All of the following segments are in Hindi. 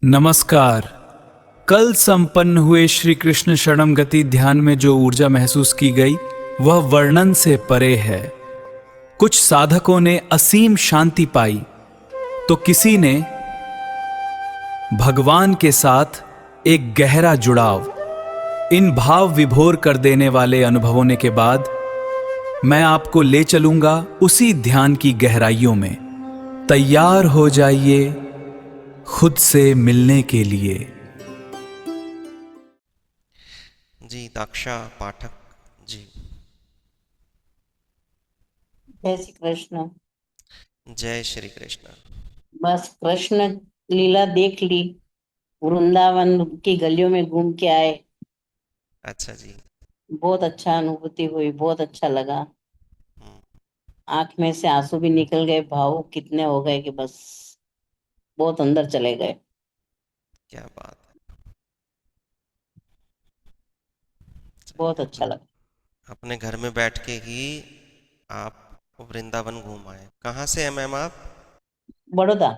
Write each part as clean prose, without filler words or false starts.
नमस्कार। कल संपन्न हुए श्री कृष्ण शरणम गति ध्यान में जो ऊर्जा महसूस की गई वह वर्णन से परे है। कुछ साधकों ने असीम शांति पाई तो किसी ने भगवान के साथ एक गहरा जुड़ाव। इन भाव विभोर कर देने वाले अनुभव होने के बाद मैं आपको ले चलूंगा उसी ध्यान की गहराइयों में। तैयार हो जाइए खुद से मिलने के लिए। जी दाक्षा पाठक जी। जय श्री कृष्ण। जय श्री कृष्ण। बस कृष्ण लीला देख ली, वृंदावन की गलियों में घूम के आए। अच्छा जी। बहुत अच्छा अनुभूति हुई, बहुत अच्छा लगा। हम्म, आंख में से आंसू भी निकल गए, भाव कितने हो गए कि बस बहुत अंदर चले गए। क्या बात है। बहुत चलिए, अच्छा लगा। अपने घर में बैठ के ही आप वृंदावन घूम आए। कहाँ से हैं मैम आप? बड़ौदा।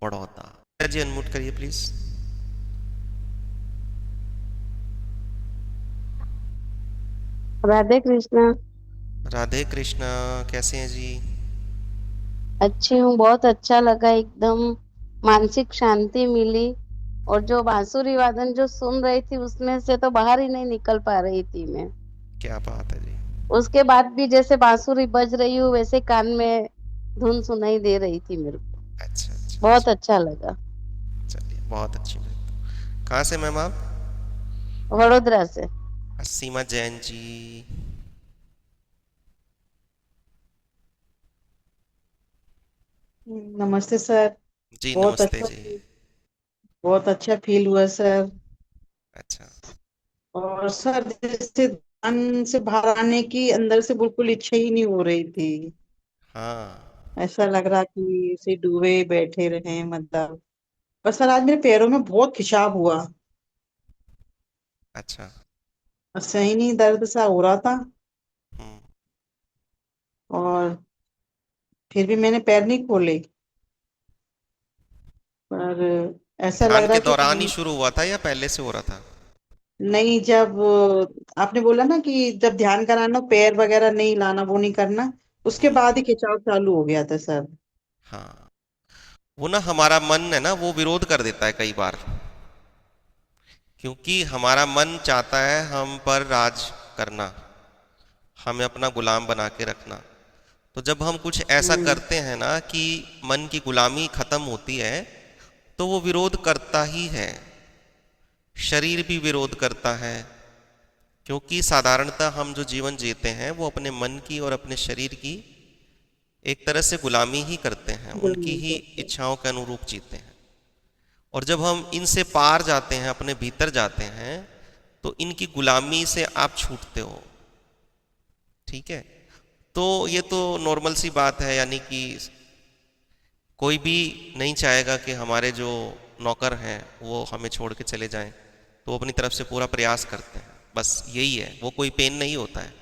बड़ौदा जी। अनम्यूट करिए प्लीज। राधे कृष्णा। राधे कृष्णा। कैसे हैं जी? अच्छी हूँ, बहुत अच्छा लगा, एकदम मानसिक शांति मिली। और जो बांसुरी वादन जो सुन रही थी उसमें से तो बाहर ही नहीं निकल पा रही थी मैं। क्या बात है जी। उसके बाद भी जैसे बांसुरी बज रही हूँ वैसे कान में धुन सुनाई दे रही थी मेरे को। अच्छा अच्छा बहुत अच्छा। अच्छा लगा। चलिए, बहुत अच्छी बात। कहाँ से मैम आप? वडोदरा से। सीमा जैन जी। नमस्ते सर। जी बहुत नमस्ते अच्छा जी। बहुत अच्छा फील हुआ सर। अच्छा। और सर जैसे ध्यान से बाहर आने की अंदर से बिल्कुल इच्छा ही नहीं हो रही थी। हाँ। ऐसा लग रहा कि उसे डूबे बैठे रहे मतलब। पर सर आज मेरे पैरों में बहुत खिंचाव हुआ अच्छा। और सही नहीं, दर्द सा हो रहा था। हम्म। और फिर भी मैंने पैर नहीं खोले। पर ऐसा लग ध्यान रहा के कि दौरान ही शुरू हुआ था या पहले से हो रहा था? नहीं, जब आपने बोला ना कि जब ध्यान कराना पैर वगैरह नहीं लाना, वो नहीं करना, उसके हम्म। बाद ही खिंचाव चालू हो गया था सर। हाँ, वो ना हमारा मन है ना, वो विरोध कर देता है कई बार। क्योंकि हमारा मन चाहता है हम पर राज करना, हमें अपना गुलाम बना के रखना। तो जब हम कुछ ऐसा हम्म। करते हैं ना कि मन की गुलामी खत्म होती है, तो वो विरोध करता ही है। शरीर भी विरोध करता है। क्योंकि साधारणतः हम जो जीवन जीते हैं वो अपने मन की और अपने शरीर की एक तरह से गुलामी ही करते हैं, उनकी गुलामी ही करते हैं। इच्छाओं के अनुरूप जीते हैं। और जब हम इनसे पार जाते हैं, अपने भीतर जाते हैं, तो इनकी गुलामी से आप छूटते हो। ठीक है। तो ये तो नॉर्मल सी बात है, यानी कि कोई भी नहीं चाहेगा कि हमारे जो नौकर हैं वो हमें छोड़ के चले जाएं। तो वो अपनी तरफ से पूरा प्रयास करते हैं, बस यही है। वो कोई पेन नहीं होता है,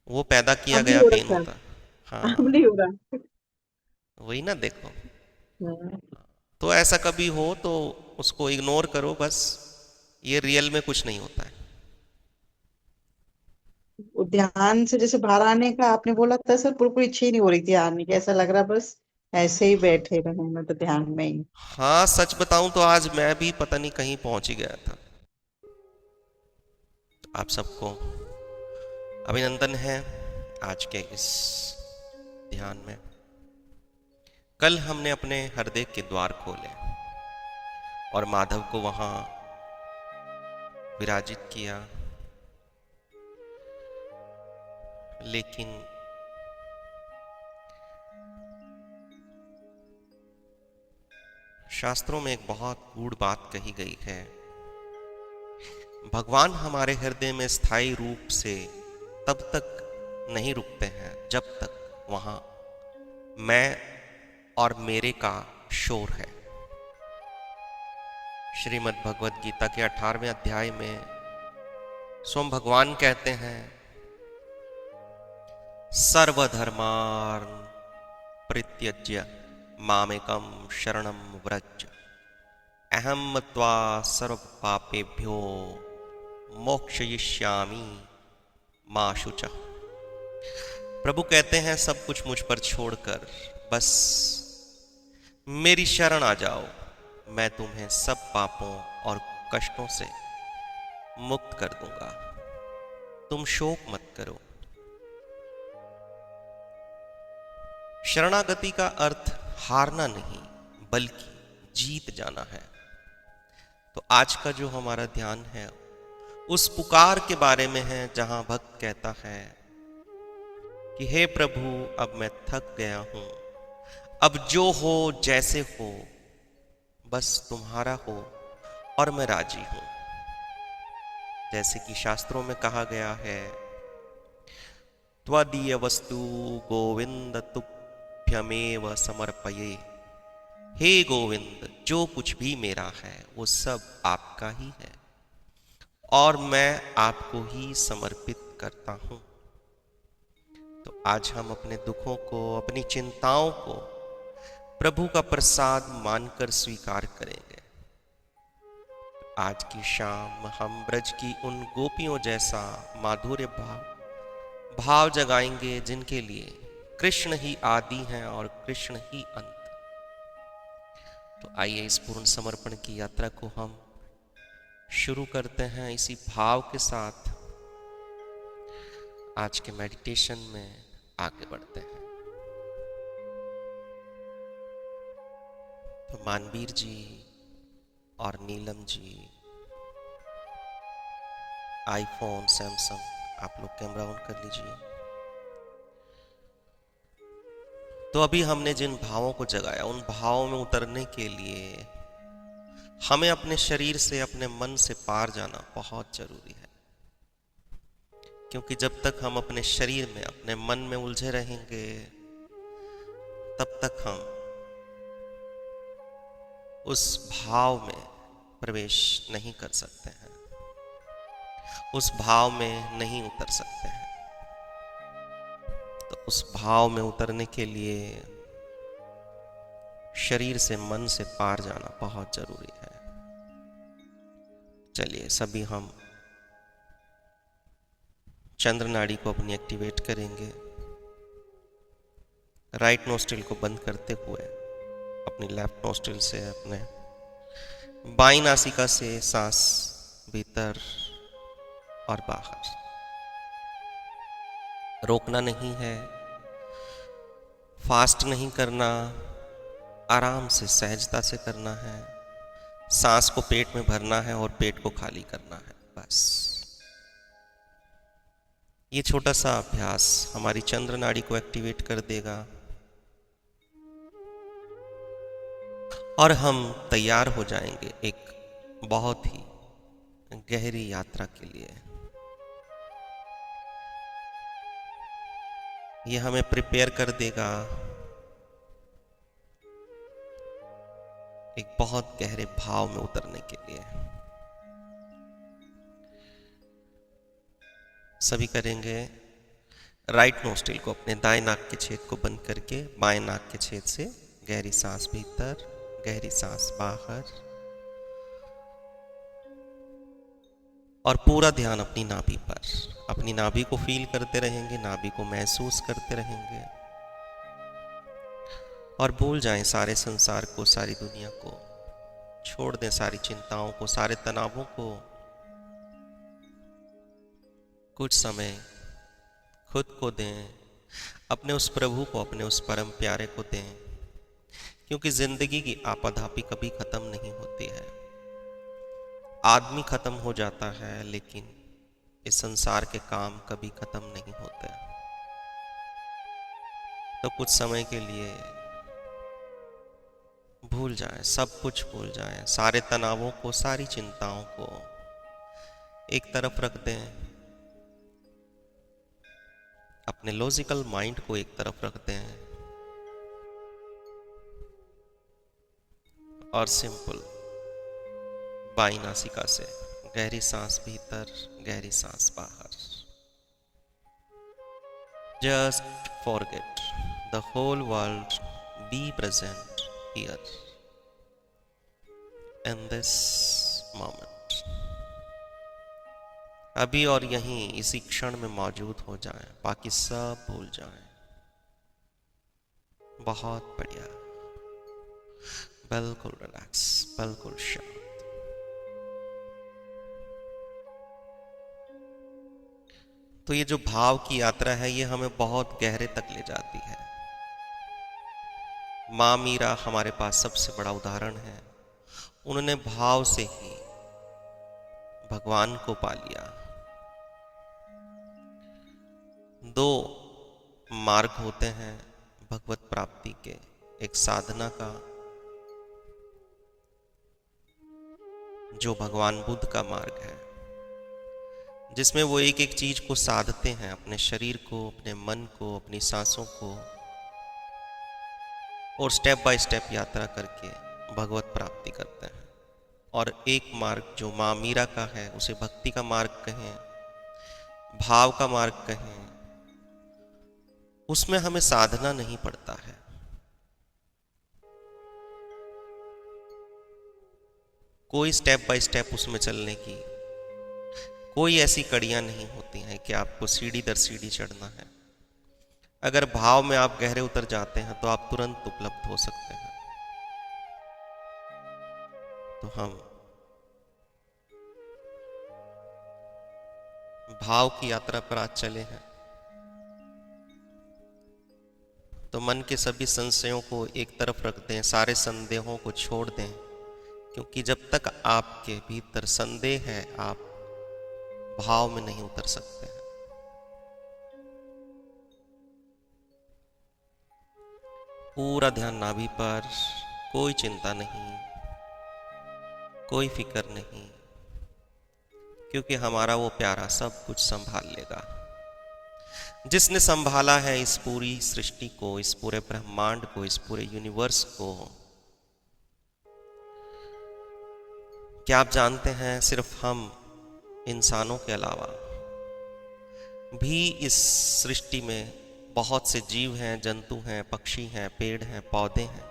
वो पैदा किया अब नहीं गया हो पेन रहा होता है। सर, हाँ, अब नहीं हो रहा। वही ना, देखो। हाँ। तो ऐसा कभी हो तो उसको इग्नोर करो बस। ये रियल में कुछ नहीं होता है। वो ध्यान से जैसे बाहर आने का आपने बोला था सर, बिल्कुल इच्छा ही नहीं हो रही थी आने की। ऐसा लग रहा बस ऐसे ही बैठे रहे मैं तो ध्यान में ही। हाँ, सच बताऊं तो आज मैं भी पता नहीं कहीं पहुंच ही गया था। आप सबको अभिनंदन है आज के इस ध्यान में। कल हमने अपने हृदय के द्वार खोले और माधव को वहां विराजित किया। लेकिन शास्त्रों में एक बहुत गूढ़ बात कही गई है। भगवान हमारे हृदय में स्थायी रूप से तब तक नहीं रुकते हैं जब तक वहां मैं और मेरे का शोर है। श्रीमद् भगवद गीता के 18वें अध्याय में स्वयं भगवान कहते हैं, सर्वधर्मान् परित्यज्य मामेकं शरणं व्रज। अहम मत्वा सर्व पापेभ्यो मोक्षयिष्यामि मा शुचः। प्रभु कहते हैं सब कुछ मुझ पर छोड़कर बस मेरी शरण आ जाओ, मैं तुम्हें सब पापों और कष्टों से मुक्त कर दूंगा। तुम शोक मत करो। शरणागति का अर्थ हारना नहीं बल्कि जीत जाना है। तो आज का जो हमारा ध्यान है उस पुकार के बारे में है, जहां भक्त कहता है कि हे प्रभु अब मैं थक गया हूं, अब जो हो जैसे हो बस तुम्हारा हो और मैं राजी हूं। जैसे कि शास्त्रों में कहा गया है, त्वदीय वस्तु गोविंद तुभ्यमेव समर्पये। हे गोविंद, जो कुछ भी मेरा है वो सब आपका ही है और मैं आपको ही समर्पित करता हूं। तो आज हम अपने दुखों को, अपनी चिंताओं को प्रभु का प्रसाद मानकर स्वीकार करेंगे। आज की शाम हम ब्रज की उन गोपियों जैसा माधुर्य भाव जगाएंगे जिनके लिए कृष्ण ही आदि हैं और कृष्ण ही अंत। तो आइए इस पूर्ण समर्पण की यात्रा को हम शुरू करते हैं इसी भाव के साथ। आज के मेडिटेशन में आगे बढ़ते हैं। तो मानवीर जी और नीलम जी, आईफोन, सैमसंग, आप लोग कैमरा ऑन कर लीजिए। तो अभी हमने जिन भावों को जगाया उन भावों में उतरने के लिए हमें अपने शरीर से, अपने मन से पार जाना बहुत जरूरी है। क्योंकि जब तक हम अपने शरीर में, अपने मन में उलझे रहेंगे तब तक हम उस भाव में प्रवेश नहीं कर सकते हैं, उस भाव में नहीं उतर सकते हैं। तो उस भाव में उतरने के लिए शरीर से, मन से पार जाना बहुत जरूरी है। चलिए सभी हम चंद्र नाड़ी को अपनी एक्टिवेट करेंगे। राइट नोस्ट्रिल को बंद करते हुए अपनी लेफ्ट नोस्ट्रिल से अपने बाईं नासिका से सांस भीतर और बाहर। रोकना नहीं है, फास्ट नहीं करना, आराम से, सहजता से करना है। सांस को पेट में भरना है और पेट को खाली करना है, बस। ये छोटा सा अभ्यास हमारी चंद्र नाड़ी को एक्टिवेट कर देगा और हम तैयार हो जाएंगे एक बहुत ही गहरी यात्रा के लिए। ये हमें प्रिपेयर कर देगा एक बहुत गहरे भाव में उतरने के लिए। सभी करेंगे। राइट नोस्ट्रिल को अपने दाएं नाक के छेद को बंद करके बाएं नाक के छेद से गहरी सांस भीतर, गहरी सांस बाहर, और पूरा ध्यान अपनी नाभि पर। अपनी नाभि को फील करते रहेंगे, नाभि को महसूस करते रहेंगे और भूल जाएं सारे संसार को, सारी दुनिया को। छोड़ दें सारी चिंताओं को, सारे तनावों को। कुछ समय खुद को दें, अपने उस प्रभु को, अपने उस परम प्यारे को दें, क्योंकि जिंदगी की आपाधापी कभी खत्म नहीं होती है। आदमी खत्म हो जाता है लेकिन इस संसार के काम कभी खत्म नहीं होते। तो कुछ समय के लिए भूल जाएं, सब कुछ भूल जाएं, सारे तनावों को, सारी चिंताओं को एक तरफ रख दें, अपने लॉजिकल माइंड को एक तरफ रख दें और सिंपल बाईं नासिका से गहरी सांस भीतर, गहरी सांस बाहर। Just forget the whole world, be present here in this moment, अभी और यहीं इसी क्षण में मौजूद हो जाएं, बाकी सब भूल जाएं। बहुत बढ़िया, बिल्कुल रिलैक्स, बिल्कुल शांत। तो ये जो भाव की यात्रा है ये हमें बहुत गहरे तक ले जाती है। माँ मीरा हमारे पास सबसे बड़ा उदाहरण है। उन्होंने भाव से ही भगवान को पा लिया। दो मार्ग होते हैं भगवत प्राप्ति के, एक साधना का जो भगवान बुद्ध का मार्ग है, जिसमें वो एक एक चीज को साधते हैं, अपने शरीर को, अपने मन को, अपनी सांसों को, और स्टेप बाय स्टेप यात्रा करके भगवत प्राप्ति करते हैं। और एक मार्ग जो माँ मीरा का है, उसे भक्ति का मार्ग कहें, भाव का मार्ग कहें, उसमें हमें साधना नहीं पड़ता है। कोई स्टेप बाय स्टेप उसमें चलने की कोई ऐसी कड़ियां नहीं होती हैं कि आपको सीढ़ी दर सीढ़ी चढ़ना है। अगर भाव में आप गहरे उतर जाते हैं तो आप तुरंत उपलब्ध हो सकते हैं। तो हम भाव की यात्रा पर आज चले हैं। तो मन के सभी संशयों को एक तरफ रख दें, सारे संदेहों को छोड़ दें, क्योंकि जब तक आपके भीतर संदेह है आप भाव में नहीं उतर सकते हैं। पूरा ध्यान नाभि पर, कोई चिंता नहीं, कोई फिक्र नहीं, क्योंकि हमारा वो प्यारा सब कुछ संभाल लेगा। जिसने संभाला है इस पूरी सृष्टि को, इस पूरे ब्रह्मांड को, इस पूरे यूनिवर्स को। क्या आप जानते हैं सिर्फ हम इंसानों के अलावा भी इस सृष्टि में बहुत से जीव हैं, जंतु हैं, पक्षी हैं, पेड़ हैं, पौधे हैं,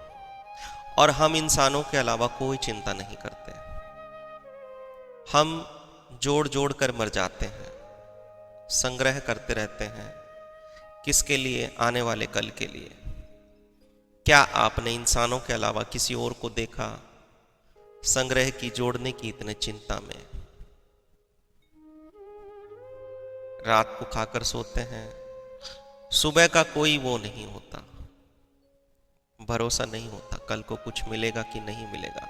और हम इंसानों के अलावा कोई चिंता नहीं करते। हम जोड़ जोड़ कर मर जाते हैं, संग्रह करते रहते हैं, किसके लिए? आने वाले कल के लिए। क्या आपने इंसानों के अलावा किसी और को देखा संग्रह की, जोड़ने की इतने चिंता में? रात को खाकर सोते हैं, सुबह का कोई वो नहीं होता, भरोसा नहीं होता कल को कुछ मिलेगा कि नहीं मिलेगा।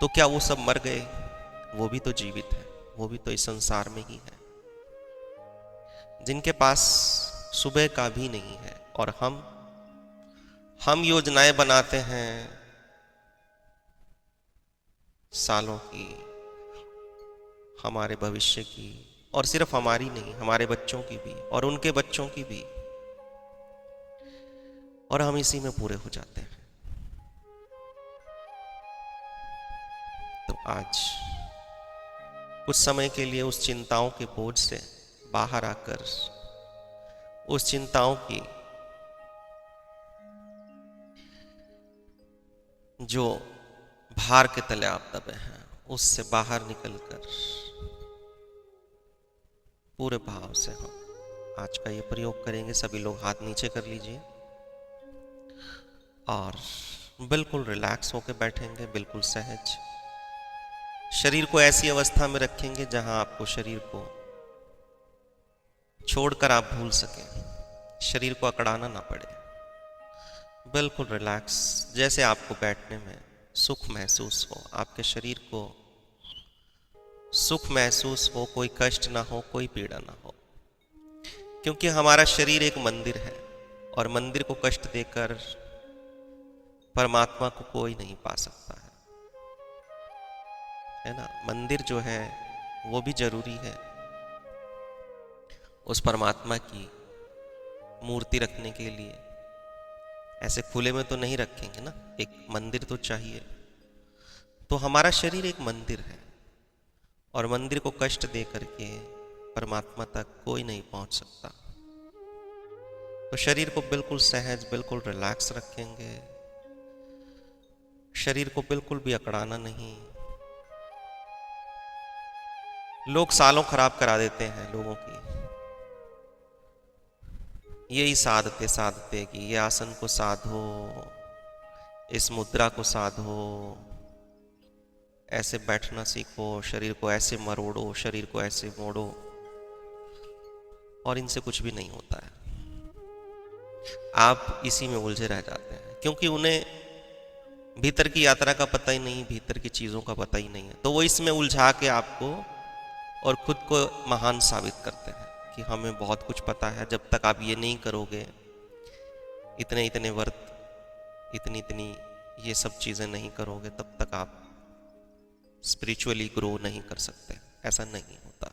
तो क्या वो सब मर गए? वो भी तो जीवित है, वो भी तो इस संसार में ही है, जिनके पास सुबह का भी नहीं है। और हम योजनाएं बनाते हैं सालों की, हमारे भविष्य की, और सिर्फ हमारी नहीं, हमारे बच्चों की भी और उनके बच्चों की भी, और हम इसी में पूरे हो जाते हैं। तो आज कुछ समय के लिए उस चिंताओं के बोझ से बाहर आकर, उस चिंताओं की जो भार के तले आप दबे हैं, उससे बाहर निकलकर पूरे भाव से हम आज का ये प्रयोग करेंगे। सभी लोग हाथ नीचे कर लीजिए और बिल्कुल रिलैक्स होकर बैठेंगे, बिल्कुल सहज। शरीर को ऐसी अवस्था में रखेंगे जहां आपको शरीर को छोड़कर आप भूल सकें, शरीर को अकड़ाना ना पड़े। बिल्कुल रिलैक्स, जैसे आपको बैठने में सुख महसूस हो, आपके शरीर को सुख महसूस हो, कोई कष्ट ना हो, कोई पीड़ा ना हो। क्योंकि हमारा शरीर एक मंदिर है और मंदिर को कष्ट देकर परमात्मा को कोई नहीं पा सकता है ना। मंदिर जो है वो भी जरूरी है उस परमात्मा की मूर्ति रखने के लिए। ऐसे खुले में तो नहीं रखेंगे ना, एक मंदिर तो चाहिए। तो हमारा शरीर एक मंदिर है और मंदिर को कष्ट दे करके परमात्मा तक कोई नहीं पहुंच सकता। तो शरीर को बिल्कुल सहज, बिल्कुल रिलैक्स रखेंगे। शरीर को बिल्कुल भी अकड़ाना नहीं। लोग सालों खराब करा देते हैं लोगों की, यही साधते साधते कि ये आसन को साधो, इस मुद्रा को साधो, ऐसे बैठना सीखो, शरीर को ऐसे मरोड़ो, शरीर को ऐसे मोड़ो, और इनसे कुछ भी नहीं होता है। आप इसी में उलझे रह जाते हैं, क्योंकि उन्हें भीतर की यात्रा का पता ही नहीं, भीतर की चीजों का पता ही नहीं है। तो वो इसमें उलझा के आपको और खुद को महान साबित करते हैं कि हमें बहुत कुछ पता है। जब तक आप ये नहीं करोगे, इतने इतने व्रत, इतनी इतनी ये सब चीजें नहीं करोगे, तब तक आप स्पिरिचुअली ग्रो नहीं कर सकते। ऐसा नहीं होता।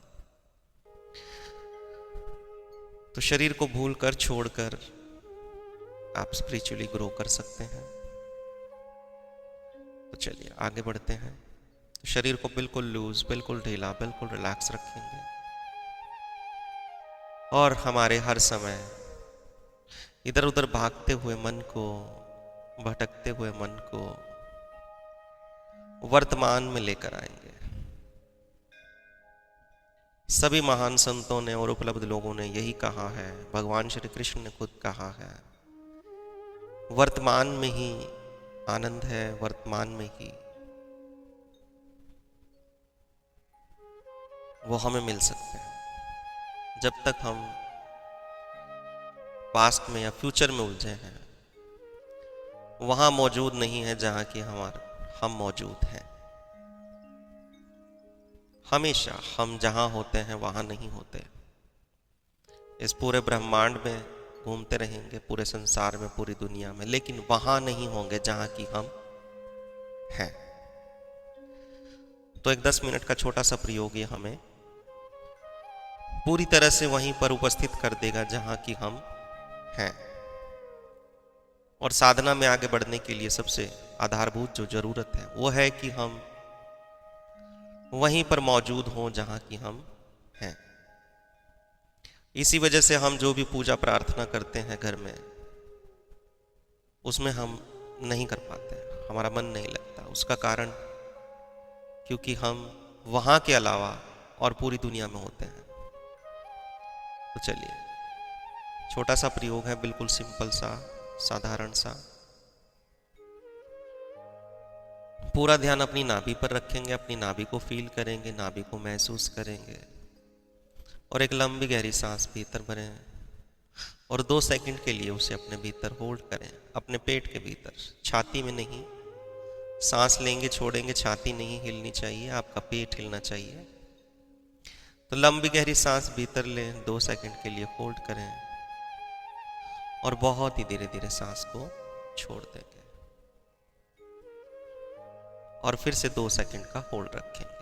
तो शरीर को भूलकर, छोड़कर आप स्पिरिचुअली ग्रो कर सकते हैं। तो चलिए आगे बढ़ते हैं। तो शरीर को बिल्कुल लूज, बिल्कुल ढीला, बिल्कुल रिलैक्स रखेंगे और हमारे हर समय इधर उधर भागते हुए मन को, भटकते हुए मन को वर्तमान में लेकर आएंगे। सभी महान संतों ने और उपलब्ध लोगों ने यही कहा है, भगवान श्री कृष्ण ने खुद कहा है, वर्तमान में ही आनंद है, वर्तमान में ही वो हमें मिल सकते हैं। जब तक हम पास्ट में या फ्यूचर में उलझे हैं, वहां मौजूद नहीं है जहां कि हम मौजूद हैं। हमेशा हम जहां होते हैं वहां नहीं होते। इस पूरे ब्रह्मांड में घूमते रहेंगे, पूरे संसार में, पूरी दुनिया में, लेकिन वहां नहीं होंगे जहां कि हम हैं। तो एक 10 मिनट का छोटा सा प्रयोग ये हमें पूरी तरह से वहीं पर उपस्थित कर देगा जहां कि हम हैं। और साधना में आगे बढ़ने के लिए सबसे आधारभूत जो जरूरत है वो है कि हम वहीं पर मौजूद हों जहां कि हम हैं। इसी वजह से हम जो भी पूजा प्रार्थना करते हैं घर में, उसमें हम नहीं कर पाते, हमारा मन नहीं लगता। उसका कारण क्योंकि हम वहां के अलावा और पूरी दुनिया में होते हैं। तो चलिए, छोटा सा प्रयोग है, बिल्कुल सिंपल सा, साधारण सा। पूरा ध्यान अपनी नाभि पर रखेंगे, अपनी नाभि को फील करेंगे, नाभि को महसूस करेंगे और एक लंबी गहरी सांस भीतर भरें और 2 सेकंड के लिए उसे अपने भीतर होल्ड करें, अपने पेट के भीतर, छाती में नहीं। सांस लेंगे, छोड़ेंगे, छाती नहीं हिलनी चाहिए, आपका पेट हिलना चाहिए। तो लंबी गहरी सांस भीतर लें, 2 सेकंड के लिए होल्ड करें और बहुत ही धीरे धीरे सांस को छोड़ देंगे और फिर से 2 सेकंड का होल्ड रखेंगे।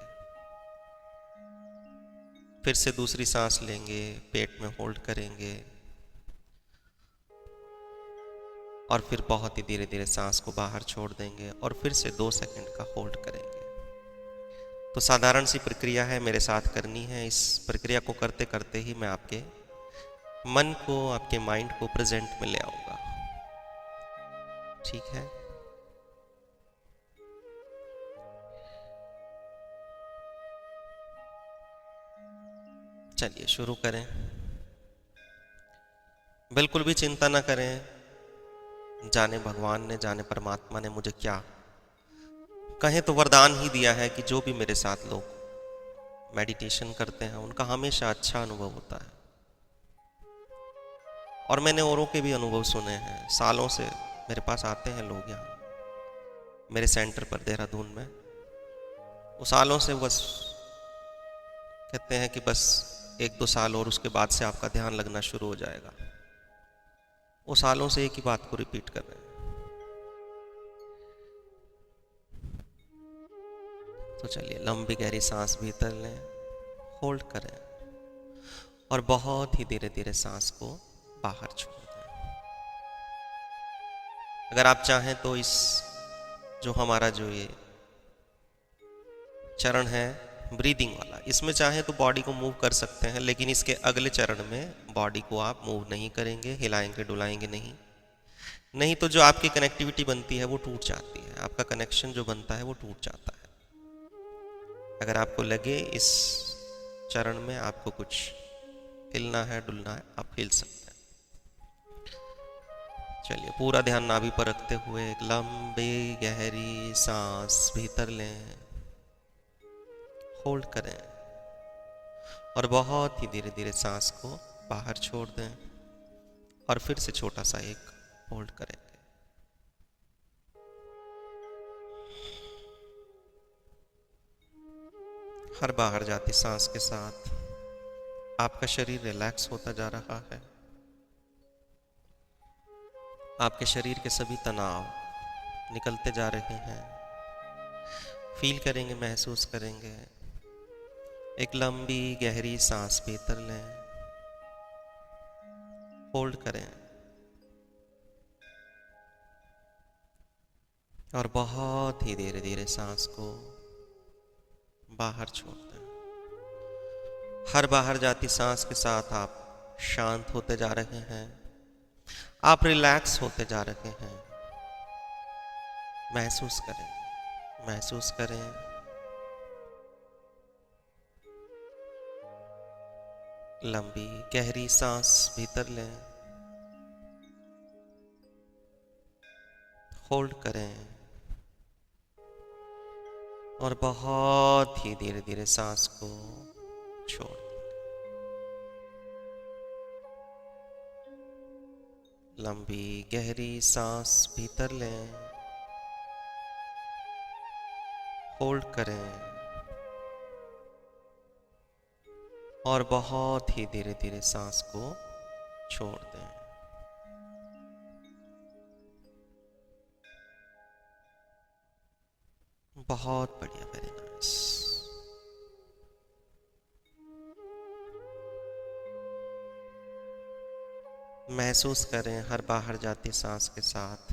फिर से दूसरी सांस लेंगे, पेट में होल्ड करेंगे और फिर बहुत ही धीरे धीरे सांस को बाहर छोड़ देंगे और फिर से 2 सेकंड का होल्ड करेंगे। तो साधारण सी प्रक्रिया है, मेरे साथ करनी है। इस प्रक्रिया को करते करते ही मैं आपके मन को, आपके माइंड को प्रेजेंट में ले आऊंगा। ठीक है? चलिए शुरू करें। बिल्कुल भी चिंता ना करें, जाने भगवान ने, जाने परमात्मा ने मुझे क्या कहें तो वरदान ही दिया है कि जो भी मेरे साथ लोग मेडिटेशन करते हैं उनका हमेशा अच्छा अनुभव होता है। और मैंने औरों के भी अनुभव सुने हैं। सालों से मेरे पास आते हैं लोग यहाँ मेरे सेंटर पर देहरादून में। वो सालों से बस कहते हैं कि बस 1-2 साल और उसके बाद से आपका ध्यान लगना शुरू हो जाएगा। वो सालों से एक ही बात को रिपीट कर रहे हैं। तो चलिए, लंबी गहरी सांस भीतर लें, होल्ड करें और बहुत ही धीरे धीरे सांस को बाहर छोड़ दें। अगर आप चाहें तो इस जो हमारा जो ये चरण है ब्रीदिंग वाला, इसमें चाहें तो बॉडी को मूव कर सकते हैं, लेकिन इसके अगले चरण में बॉडी को आप मूव नहीं करेंगे, हिलाएंगे डुलाएंगे नहीं। नहीं तो जो आपकी कनेक्टिविटी बनती है वो टूट जाती है, आपका कनेक्शन जो बनता है वो टूट जाता है। अगर आपको लगे इस चरण में आपको कुछ हिलना है, डुलना है, आप हिल सकते हैं। चलिए, पूरा ध्यान नाभि पर रखते हुए एक लंबी गहरी सांस भीतर लें, होल्ड करें और बहुत ही धीरे धीरे सांस को बाहर छोड़ दें और फिर से छोटा सा एक होल्ड करेंगे। हर बाहर जाती सांस के साथ आपका शरीर रिलैक्स होता जा रहा है। आपके शरीर के सभी तनाव निकलते जा रहे हैं। फील करेंगे, महसूस करेंगे। एक लंबी गहरी सांस भीतर लें, होल्ड करें और बहुत ही धीरे धीरे सांस को बाहर छोड़ दें। हर बाहर जाती सांस के साथ आप शांत होते जा रहे हैं, आप रिलैक्स होते जा रहे हैं। महसूस करें, महसूस करें। लंबी गहरी सांस भीतर लें, होल्ड करें और बहुत ही धीरे धीरे सांस को छोड़ दें। लंबी गहरी सांस भीतर लें, होल्ड करें और बहुत ही धीरे धीरे सांस को छोड़ दें। बहुत बढ़िया, वेरी नाइस। महसूस करें हर बाहर जाती सांस के साथ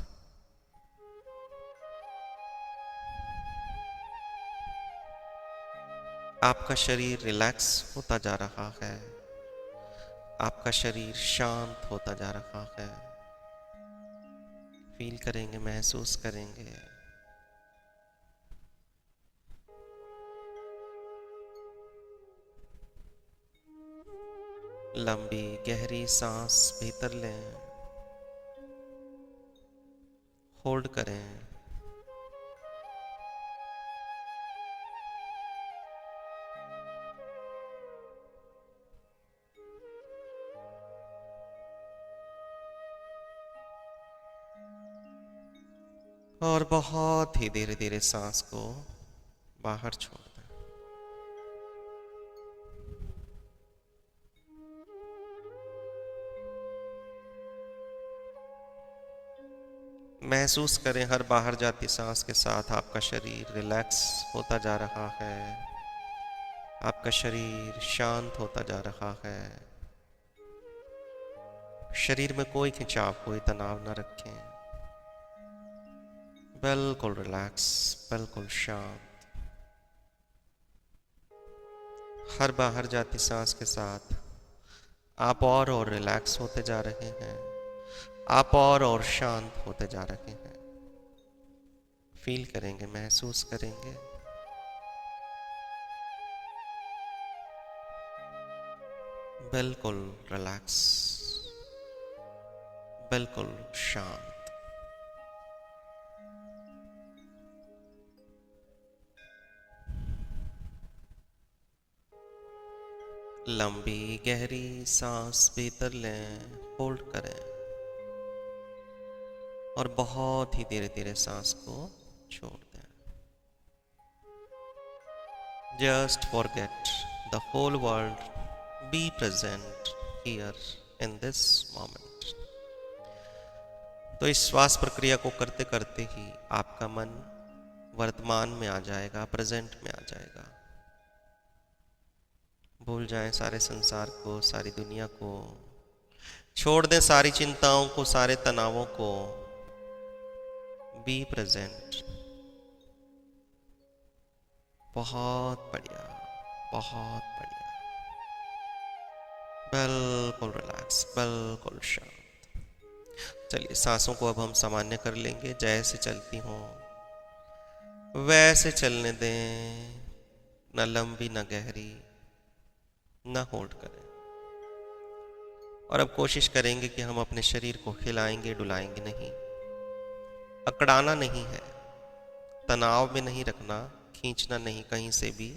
आपका शरीर रिलैक्स होता जा रहा है, आपका शरीर शांत होता जा रहा है। फील करेंगे, महसूस करेंगे। लंबी गहरी सांस भीतर लें, होल्ड करें और बहुत ही धीरे धीरे सांस को बाहर छोड़ दें। महसूस करें हर बाहर जाती सांस के साथ आपका शरीर रिलैक्स होता जा रहा है, आपका शरीर शांत होता जा रहा है। शरीर में कोई खिंचाव, कोई तनाव न रखें। बिल्कुल रिलैक्स, बिल्कुल शांत। हर बाहर जाती सांस के साथ आप और रिलैक्स होते जा रहे हैं, आप और शांत होते जा रहे हैं। फील करेंगे, महसूस करेंगे। बिल्कुल रिलैक्स, बिल्कुल शांत। लंबी गहरी सांस भीतर लें, होल्ड करें और बहुत ही धीरे धीरे सांस को छोड़ दें। Just forget the whole world, be present here in this moment. तो इस श्वास प्रक्रिया को करते करते ही आपका मन वर्तमान में आ जाएगा, प्रेजेंट में आ जाएगा। भूल जाएं सारे संसार को, सारी दुनिया को, छोड़ दें सारी चिंताओं को, सारे तनावों को। Be present. बहुत बढ़िया, बहुत बढ़िया। बिल्कुल रिलैक्स, बिल्कुल शांत। चलिए सांसों को अब हम सामान्य कर लेंगे। जैसे चलती हों वैसे चलने दें, न लंबी न गहरी, न होल्ड करें। और अब कोशिश करेंगे कि हम अपने शरीर को हिलाएंगे डुलाएंगे नहीं, अकड़ाना नहीं है, तनाव में नहीं रखना, खींचना नहीं कहीं से भी।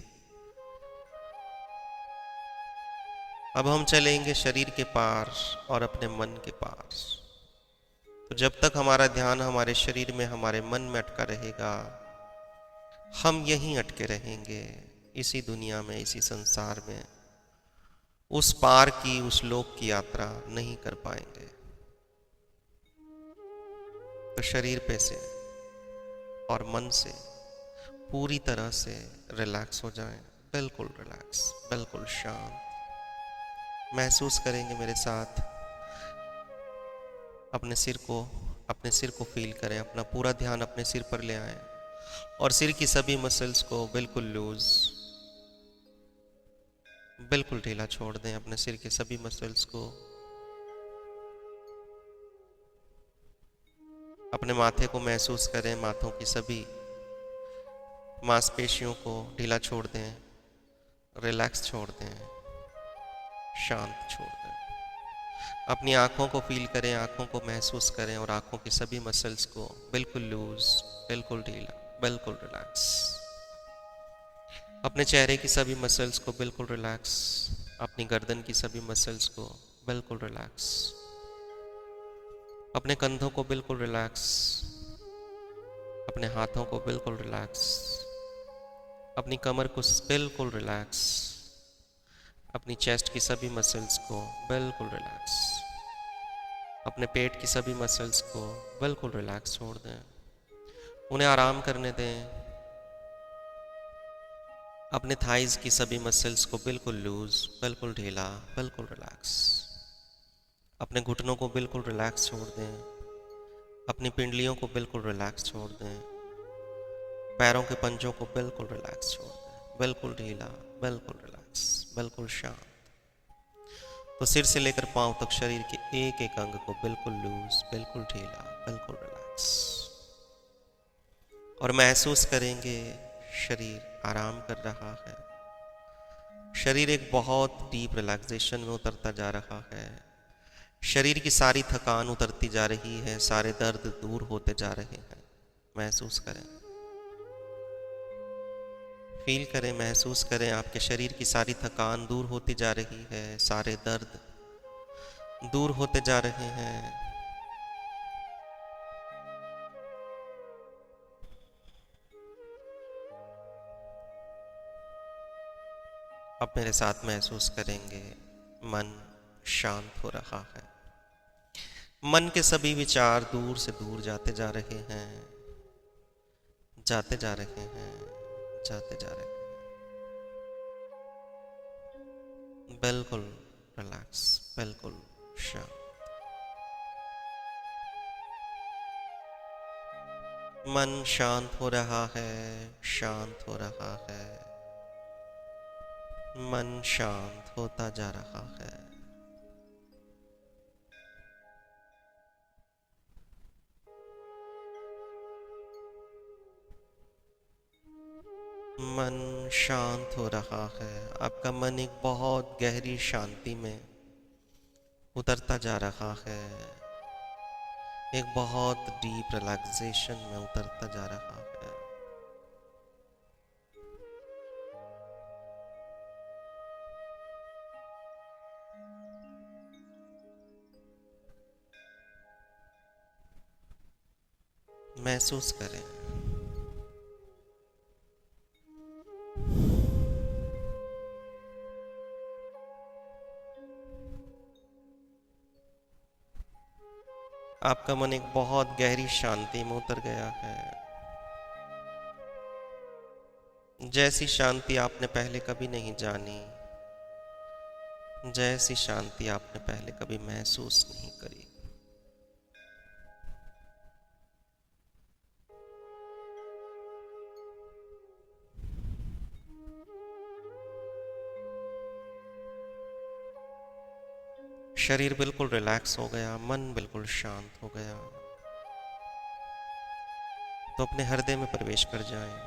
अब हम चलेंगे शरीर के पार और अपने मन के पार। तो जब तक हमारा ध्यान हमारे शरीर में हमारे मन में अटका रहेगा, हम यहीं अटके रहेंगे, इसी दुनिया में, इसी संसार में। उस पार की, उस लोक की यात्रा नहीं कर पाएंगे। तो शरीर पे से और मन से पूरी तरह से रिलैक्स हो जाएं, बिल्कुल रिलैक्स, बिल्कुल शांत। महसूस करेंगे मेरे साथ, अपने सिर को फील करें, अपना पूरा ध्यान अपने सिर पर ले आए और सिर की सभी मसल्स को बिल्कुल लूज, बिल्कुल ढीला छोड़ दें। अपने सिर के सभी मसल्स को, अपने माथे को महसूस करें, माथों की सभी मांसपेशियों को ढीला छोड़ दें, रिलैक्स छोड़ दें, शांत छोड़ दें। अपनी आंखों को फील करें, आंखों को महसूस करें और आंखों की सभी मसल्स को बिल्कुल लूज, बिल्कुल ढीला, बिल्कुल रिलैक्स। अपने चेहरे की सभी मसल्स को बिल्कुल रिलैक्स, अपनी गर्दन की सभी मसल्स को बिल्कुल रिलैक्स, अपने कंधों को बिल्कुल रिलैक्स, अपने हाथों को बिल्कुल रिलैक्स, अपनी कमर को बिल्कुल रिलैक्स, अपनी चेस्ट की सभी मसल्स को बिल्कुल रिलैक्स, अपने पेट की सभी मसल्स को बिल्कुल रिलैक्स छोड़ दें, उन्हें आराम करने दें। अपने थाइज की सभी मसल्स को बिल्कुल लूज, बिल्कुल ढीला, बिल्कुल रिलैक्स। अपने घुटनों को बिल्कुल रिलैक्स छोड़ दें, अपनी पिंडलियों को बिल्कुल रिलैक्स छोड़ दें, पैरों के पंजों को बिल्कुल रिलैक्स छोड़ दें, बिल्कुल ढीला, बिल्कुल रिलैक्स, बिल्कुल शांत। तो सिर से लेकर पांव तक शरीर के एक एक अंग को बिल्कुल लूज, बिल्कुल ढीला, बिल्कुल रिलैक्स। और महसूस करेंगे शरीर आराम कर रहा है, शरीर एक बहुत डीप रिलैक्सेशन में उतरता जा रहा है, शरीर की सारी थकान उतरती जा रही है, सारे दर्द दूर होते जा रहे हैं। महसूस करें, फील करें, महसूस करें, आपके शरीर की सारी थकान दूर होती जा रही है, सारे दर्द दूर होते जा रहे हैं। अब मेरे साथ महसूस करेंगे मन शांत हो रहा है, मन के सभी विचार दूर से दूर जाते जा रहे हैं, जाते जा रहे हैं, जाते जा रहे हैं। बिल्कुल रिलैक्स, बिल्कुल शांत। मन शांत हो रहा है, शांत हो रहा है, मन शांत होता जा रहा है। मन शांत हो रहा है, आपका मन एक बहुत गहरी शांति में उतरता जा रहा है, एक बहुत डीप रिलैक्सेशन में उतरता जा रहा है। महसूस करें, आपका मन एक बहुत गहरी शांति में उतर गया है, जैसी शांति आपने पहले कभी नहीं जानी, जैसी शांति आपने पहले कभी महसूस नहीं करी। शरीर बिल्कुल रिलैक्स हो गया, मन बिल्कुल शांत हो गया, तो अपने हृदय में प्रवेश कर जाएं।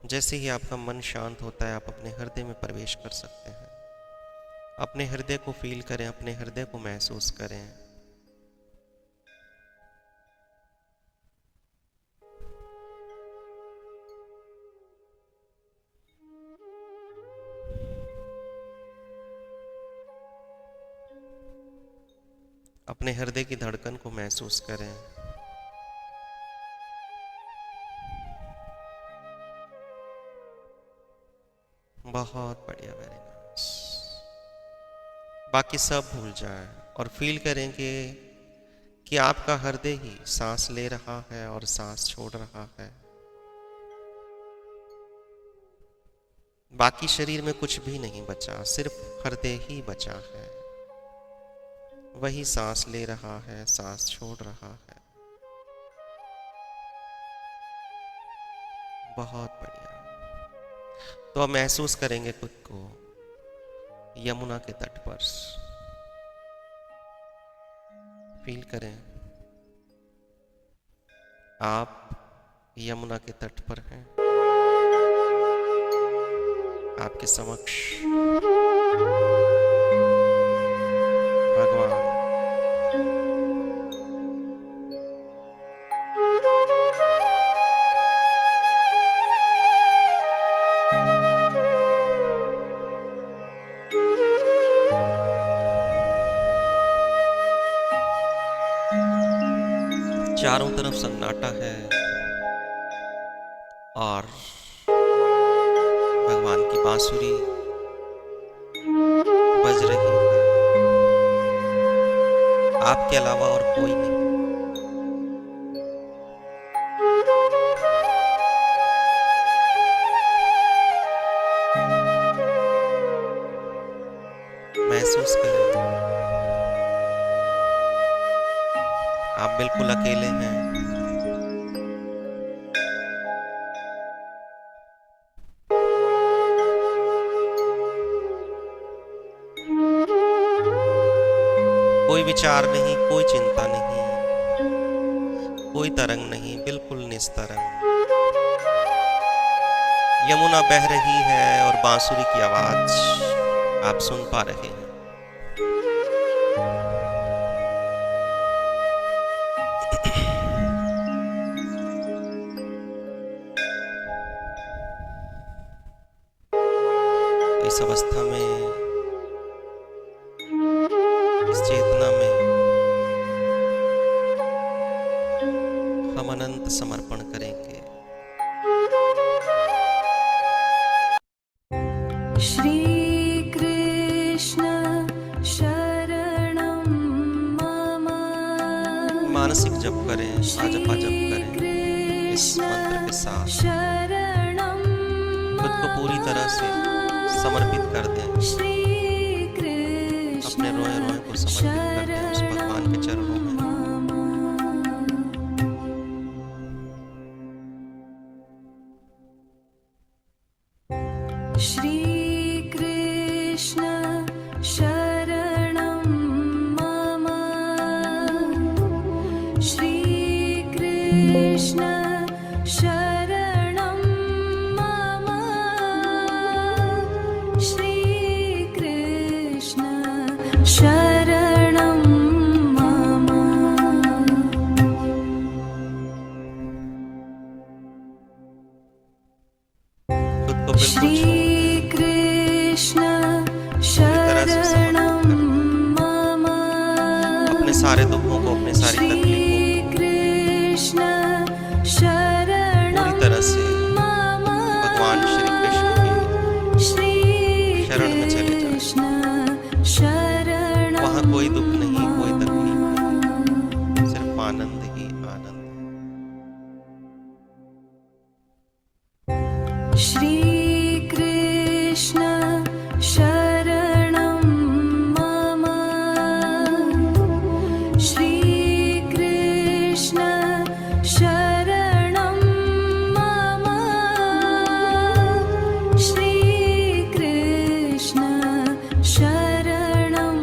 जैसे ही आपका मन शांत होता है, आप अपने हृदय में प्रवेश कर सकते हैं। अपने हृदय को फील करें, अपने हृदय को महसूस करें। अपने हृदय की धड़कन को महसूस करें। बहुत बढ़िया, वेरी नाइस। बाकी सब भूल जाएं और फील करें कि आपका हृदय ही सांस ले रहा है और सांस छोड़ रहा है। बाकी शरीर में कुछ भी नहीं बचा, सिर्फ हृदय ही बचा है। वही सांस ले रहा है, सांस छोड़ रहा है। बहुत बढ़िया। तो अब महसूस करेंगे खुद को यमुना के तट पर। फील करें आप यमुना के तट पर हैं। आपके समक्ष भगवान चारों तरफ सन्नाटा है और भगवान की बांसुरी बज रही है। आपके अलावा और कोई नहीं। महसूस करें आप बिल्कुल अकेले हैं। कोई विचार नहीं, कोई चिंता नहीं, कोई तरंग नहीं, बिल्कुल निस्तरंग। यमुना बह रही है और बांसुरी की आवाज आप सुन पा रहे हैं। इस अवस्था में, इस चेतना में हम अनंत समर्पण करेंगे। श्री कृष्ण शरणं मम। मानसिक जप करें, आजपा जप करें इस मंत्र के साथ। खुद को पूरी तरह से समर्पित कर दें, अपने रोए रोए को समर्पित कर दें उस भगवान के चरणों में। श्री कृष्ण शरणं मम। श्री कृष्ण शरणं मम। श्री कृष्ण शरणं मम। खुद को बिल्कुल छोड़ कृष्ण शरणं मम। अपने सारे दुखों को, अपने सारी तकलीफों को कृष्ण शरणं पूरी तरह से भगवान श्री कृष्ण के शरण में चले जाएं। वहाँ कोई दुख नहीं, कोई तकलीफ नहीं, सिर्फ आनंद ही आनंद। श्री कृष्ण शरणं मम। श्री कृष्ण शरणं मम। श्री कृष्ण शरणं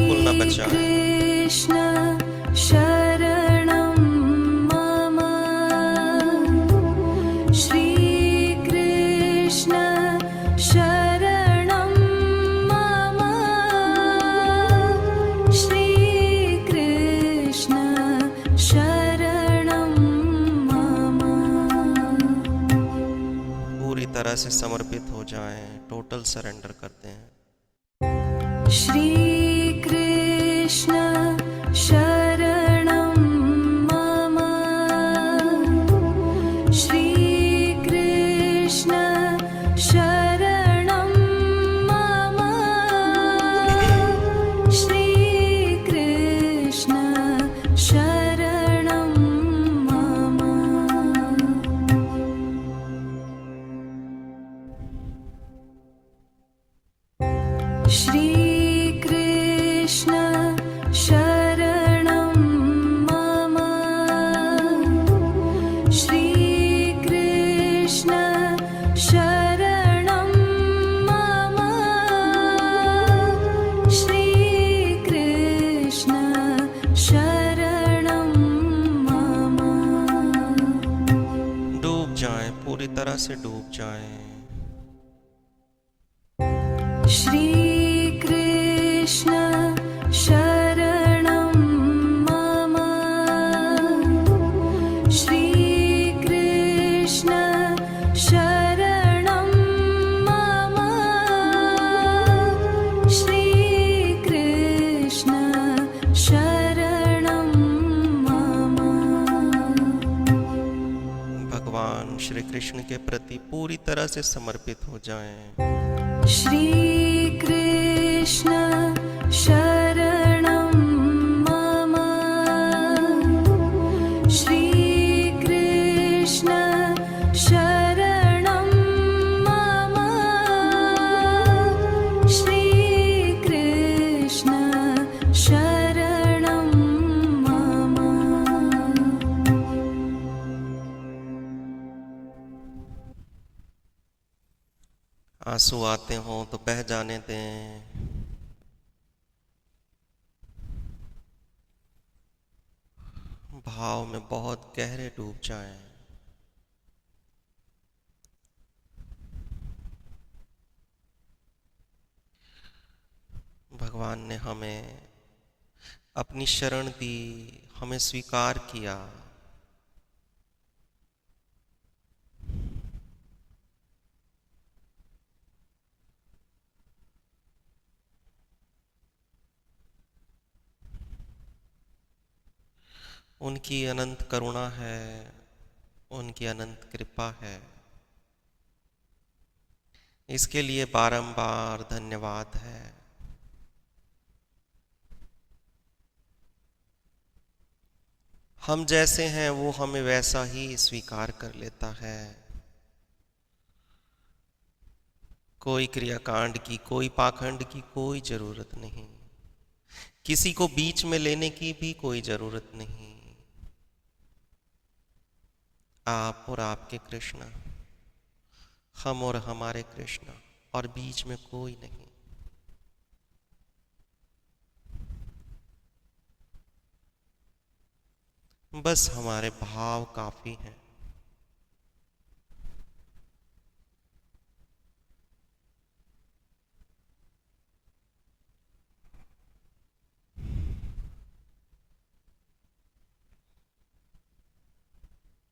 बिल्कुल ना बचाएं। कृष्ण शरणं मम श्री कृष्ण शरणं मम श्री कृष्ण शरणं मम। पूरी तरह से समर्पित हो जाएं, टोटल सरेंडर करते हैं। श्री कृष्ण शरणं मम श्री कृष्ण शरणं मम श्री कृष्ण शरणं मम। श्री कृष्ण शरणं मम श्री कृष्ण शरणं मम श्री कृष्ण शरणं मम। डूब जाएं, पूरी तरह से डूब जाएं। श्री कृष्ण शरणं मम श्री कृष्ण शरणं मम श्री कृष्ण शरणं मम। भगवान श्री कृष्ण के प्रति पूरी तरह से समर्पित हो जाएं। श्री कृष्ण शरणं मम श्री कृष्ण शरणं मम श्री कृष्ण शरणं मम। आंसू आते हों तो बह जाने दें। भाव में बहुत गहरे डूब जाएं। भगवान ने हमें अपनी शरण दी, हमें स्वीकार किया। उनकी अनंत करुणा है, उनकी अनंत कृपा है। इसके लिए बारंबार धन्यवाद है। हम जैसे हैं वो हमें वैसा ही स्वीकार कर लेता है। कोई क्रियाकांड की, कोई पाखंड की कोई जरूरत नहीं, किसी को बीच में लेने की भी कोई जरूरत नहीं। आप और आपके कृष्ण, हम और हमारे कृष्ण, और बीच में कोई नहीं। बस हमारे भाव काफी हैं।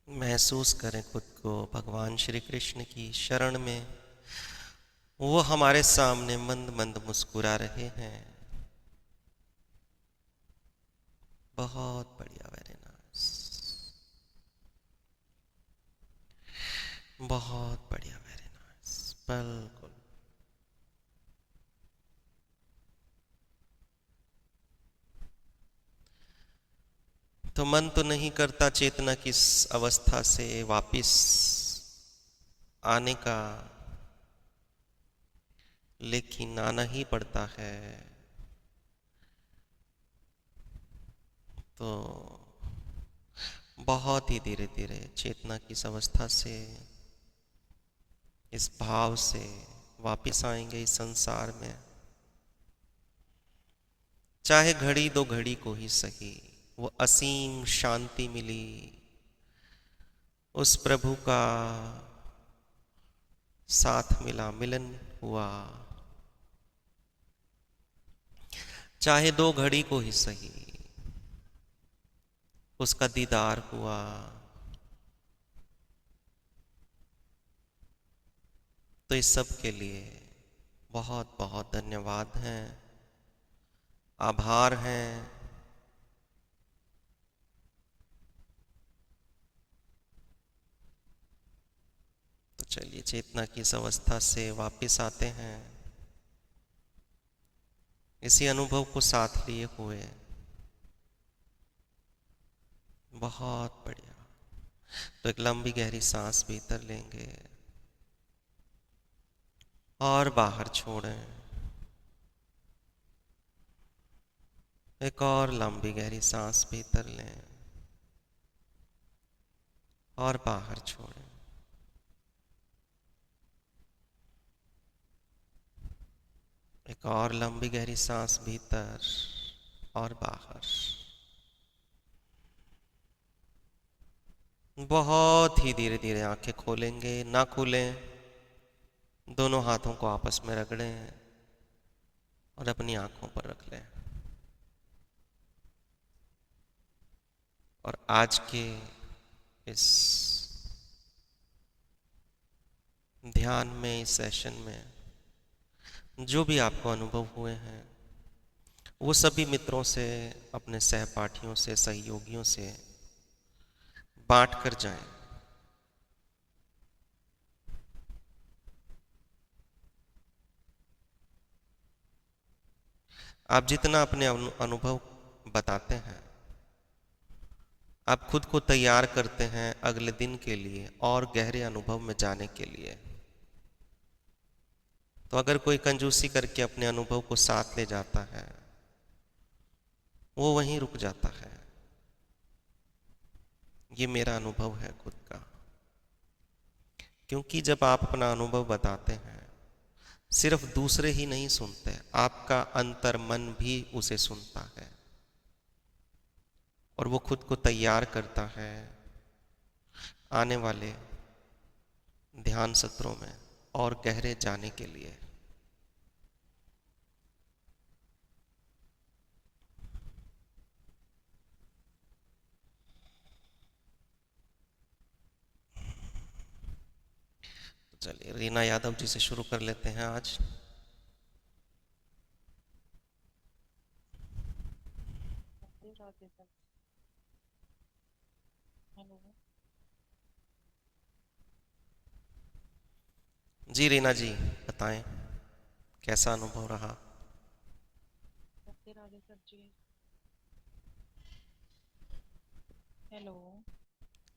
महसूस करें खुद को भगवान श्री कृष्ण की शरण में। वो हमारे सामने मंद मंद मुस्कुरा रहे हैं। बहुत बढ़िया, वेरी नाइस, बहुत बढ़िया, वेरी नाइस, बिल्कुल। तो मन तो नहीं करता चेतना की इस अवस्था से वापिस आने का, लेकिन आना ही पड़ता है। तो बहुत ही धीरे धीरे चेतना की इस अवस्था से, इस भाव से वापिस आएंगे इस संसार में। चाहे घड़ी दो घड़ी को ही सही, वो असीम शांति मिली उस प्रभु का साथ मिला, मिलन हुआ। चाहे दो घड़ी को ही सही, उसका दीदार हुआ। तो इस सब के लिए बहुत बहुत धन्यवाद हैं, आभार हैं। तो चलिए चेतना की इस अवस्था से वापस आते हैं, इसी अनुभव को साथ लिए हुए। बहुत बढ़िया। तो एक लंबी गहरी सांस भीतर लेंगे और बाहर छोड़ें। एक और लंबी गहरी सांस भीतर लें और बाहर छोड़ें। एक और लंबी गहरी सांस भीतर और बाहर। बहुत ही धीरे धीरे आंखें खोलेंगे, ना खोलें, दोनों हाथों को आपस में रगड़ें और अपनी आंखों पर रख लें। और आज के इस ध्यान में, इस सेशन में जो भी आपको अनुभव हुए हैं, वो सभी मित्रों से, अपने सहपाठियों से, सहयोगियों से बांट कर जाएं। आप जितना अपने अनुभव बताते हैं, आप खुद को तैयार करते हैं अगले दिन के लिए और गहरे अनुभव में जाने के लिए। तो अगर कोई कंजूसी करके अपने अनुभव को साथ ले जाता है, वो वहीं रुक जाता है। ये मेरा अनुभव है खुद का। क्योंकि जब आप अपना अनुभव बताते हैं, सिर्फ दूसरे ही नहीं सुनते, आपका अंतर मन भी उसे सुनता है और वो खुद को तैयार करता है आने वाले ध्यान सत्रों में और गहरे जाने के लिए। तो चलिए रीना यादव जी से शुरू कर लेते हैं आज। जी रीना जी बताएं, कैसा अनुभव रहा? राधे सर जी। हेलो।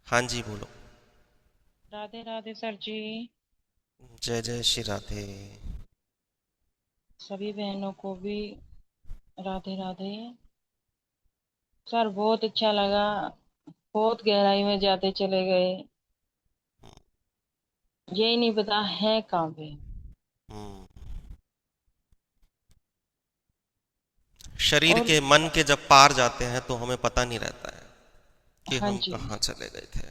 हाँ जी बोलो। राधे राधे सर जी। जय जय श्री राधे। सभी बहनों को भी राधे राधे। सर बहुत अच्छा लगा, बहुत गहराई में जाते चले गए, यही नहीं पता है कहाँ पे। हम्म। शरीर और के, मन के जब पार जाते हैं तो हमें पता नहीं रहता है कि हाँ हम जी, कहाँ चले गए थे।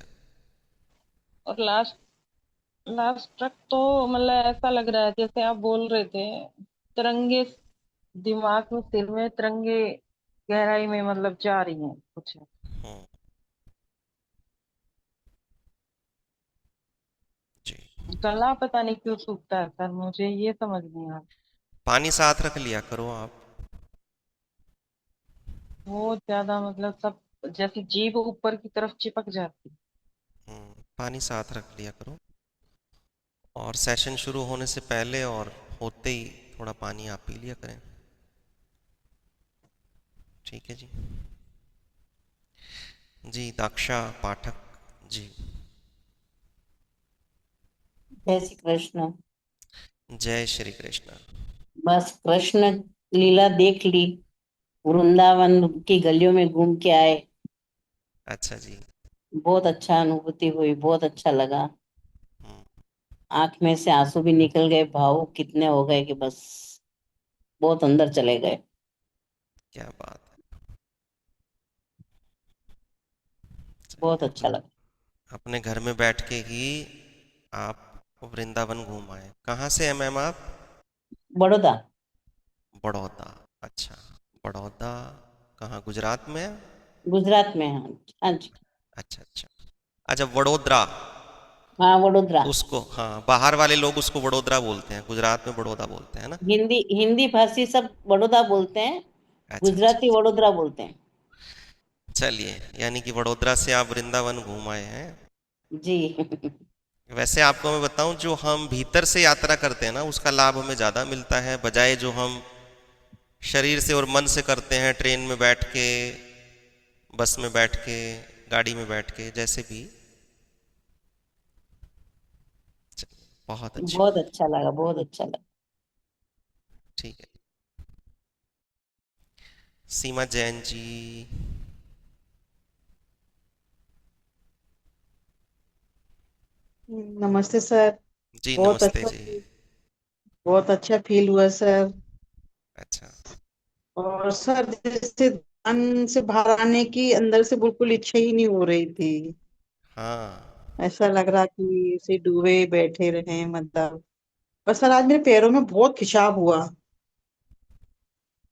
और लास्ट लास्ट तक तो मतलब ऐसा लग रहा है जैसे आप बोल रहे थे, तिरंगे दिमाग में, सिर में तिरंगे गहराई में मतलब जा रही हैं कुछ। हम्म, जी। गला पता नहीं क्यों सूखता है सर, मुझे ये समझ नहीं आ रहा। पानी साथ रख लिया करो आप। बहुत ज्यादा मतलब सब, जैसे जीभ ऊपर की तरफ चिपक जाती। पानी साथ रख लिया करो और सेशन शुरू होने से पहले और होते ही थोड़ा पानी आप पी लिया करें। ठीक है जी। जी दाक्षा पाठक जी। जय श्री कृष्ण। जय श्री कृष्ण। बस कृष्ण लीला देख ली, वृंदावन की गलियों में घूम के आए, अच्छा जी। बहुत अच्छा अनुभूति हुई, बहुत अच्छा लगा। हम्म, आंख में से आंसू भी निकल गए, भावुक कितने हो गए कि बस बहुत अंदर चले गए। क्या बात है। बहुत अच्छा लगा। अपने घर में बैठ के ही आप वृंदावन घूम आए। कहाँ से हैं मैम आप? बड़ौदा। बड़ौदा। अच्छा, बड़ौदा कहाँ, गुजरात में है? गुजरात में, हाँ। हाँ जी। अच्छा अच्छा। अच्छा, वडोदरा। हाँ, वडोदरा। उसको, हाँ, बाहर वाले लोग उसको वडोदरा बोलते हैं, गुजरात में बड़ौदा बोलते हैं ना। हिंदी हिंदी भाषी सब बड़ौदा बोलते हैं, अच्छा अच्छा गुजराती अच्छा। वडोदरा बोलते हैं। चलिए, यानी कि वडोदरा से आप वृंदावन घूम आए हैं। जी। वैसे आपको मैं बताऊं, जो हम भीतर से यात्रा करते हैं ना, उसका लाभ हमें ज़्यादा मिलता है, बजाय जो हम शरीर से और मन से करते हैं, ट्रेन में बैठ के, बस में बैठ के, गाड़ी में बैठ के, जैसे भी। बहुत अच्छी बहुत बात। अच्छा लगा, बहुत अच्छा लगा। ठीक है। सीमा जैन जी। नमस्ते सर। जी बहुत नमस्ते अच्छा जी। बहुत अच्छा फील हुआ सर। अच्छा। और सर जैसे ध्यान से बाहर आने की अंदर से बिल्कुल इच्छा ही नहीं हो रही थी। हाँ। ऐसा लग रहा कि उसे डूबे बैठे रहे मतलब। पर सर आज मेरे पैरों में बहुत खिंचाव हुआ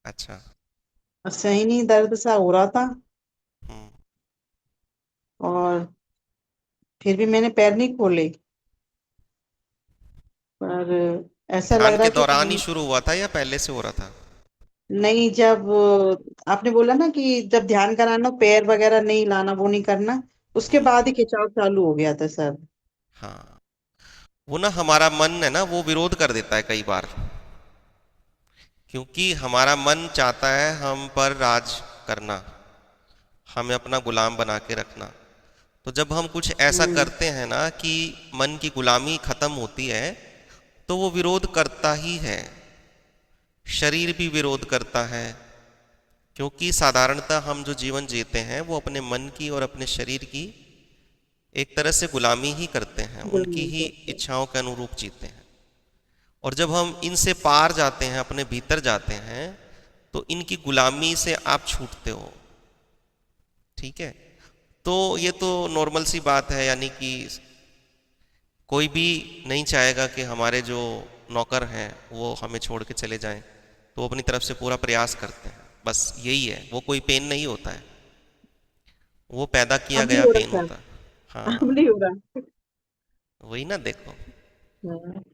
अच्छा। और सही नहीं, दर्द सा हो रहा था। हम्म। और फिर भी मैंने पैर नहीं खोले। पर ऐसा लग ध्यान रहा के कि दौरान ही शुरू हुआ था या पहले से हो रहा था? नहीं, जब आपने बोला ना कि जब ध्यान कराना पैर वगैरह नहीं लाना, वो नहीं करना, उसके हम्म। बाद ही खिंचाव चालू हो गया था सर। हाँ, वो ना हमारा मन है ना, वो विरोध कर देता है कई बार, क्योंकि हमारा मन चाहता है हम पर राज करना, हमें अपना गुलाम बना के रखना। तो जब हम कुछ ऐसा हम्म। करते हैं ना कि मन की गुलामी खत्म होती है, तो वो विरोध करता ही है। शरीर भी विरोध करता है, क्योंकि साधारणतः हम जो जीवन जीते हैं वो अपने मन की और अपने शरीर की एक तरह से गुलामी ही करते हैं, उनकी गुलामी ही करते हैं। इच्छाओं के अनुरूप जीते हैं। और जब हम इनसे पार जाते हैं, अपने भीतर जाते हैं, तो इनकी गुलामी से आप छूटते हो। ठीक है। तो ये तो नॉर्मल सी बात है, यानी कि कोई भी नहीं चाहेगा कि हमारे जो नौकर हैं वो हमें छोड़ के चले जाएं, तो वो अपनी तरफ से पूरा प्रयास करते हैं, बस यही है। वो कोई पेन नहीं होता है, वो पैदा किया अब नहीं गया हो पेन रहा होता है। सर, अब हाँ, नहीं हो रहा। वही ना, देखो। हाँ।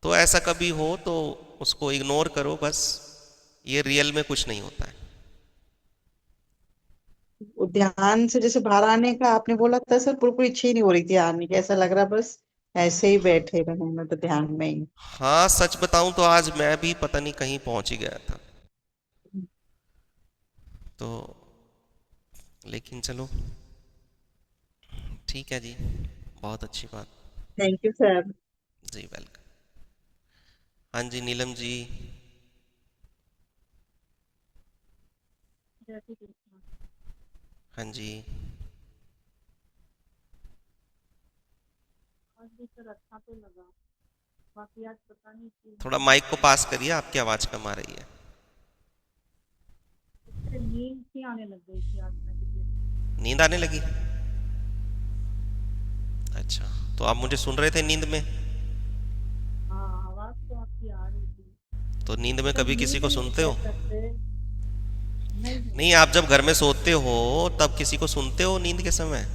तो ऐसा कभी हो तो उसको इग्नोर करो बस, ये रियल में कुछ नहीं होता है। वो ध्यान से जैसे बाहर आने का आपने बोला था सर, बिल्कुल इच्छा ही नहीं हो रही थी आने की। ऐसा लग रहा बस ऐसे ही बैठे रहे मैं तो ध्यान में ही। हाँ, सच बताऊं तो आज मैं भी पता नहीं कहीं पहुंच ही गया था। तो लेकिन चलो, ठीक है जी, बहुत अच्छी बात। Thank you sir. जी वेलकम। हाँ जी, नीलम जी। हाँ जी। थोड़ा माइक को पास करिए, आपकी आवाज़ कम आ रही है। नींद आने लगी? अच्छा, तो आप मुझे सुन रहे थे नींद में? तो नींद में कभी किसी को सुनते हो? नहीं, आप जब घर में सोते हो तब किसी को सुनते हो नींद के समय?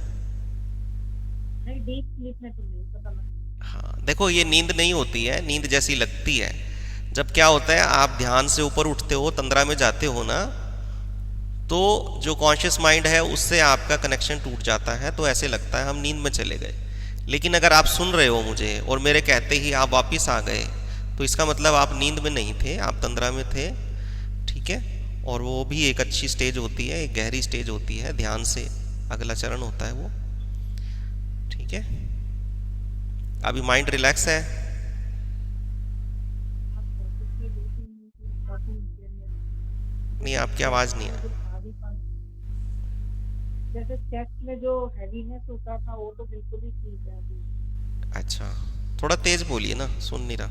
हाँ, देखो, ये नींद नहीं होती है, नींद जैसी लगती है। जब क्या होता है, आप ध्यान से ऊपर उठते हो, तंद्रा में जाते हो ना, तो जो कॉन्शियस माइंड है उससे आपका कनेक्शन टूट जाता है, तो ऐसे लगता है हम नींद में चले गए। लेकिन अगर आप सुन रहे हो मुझे और मेरे कहते ही आप वापिस आ गए, तो इसका मतलब आप नींद में नहीं थे, आप तंद्रा में थे। ठीक है। और वो भी एक अच्छी स्टेज होती है, एक गहरी स्टेज होती है, ध्यान से अगला चरण होता है वो। ठीक है। अभी माइंड रिलैक्स है? नहीं, आपकी आवाज नहीं है। अच्छा, थोड़ा तेज बोलिए ना, सुन नहीं रहा।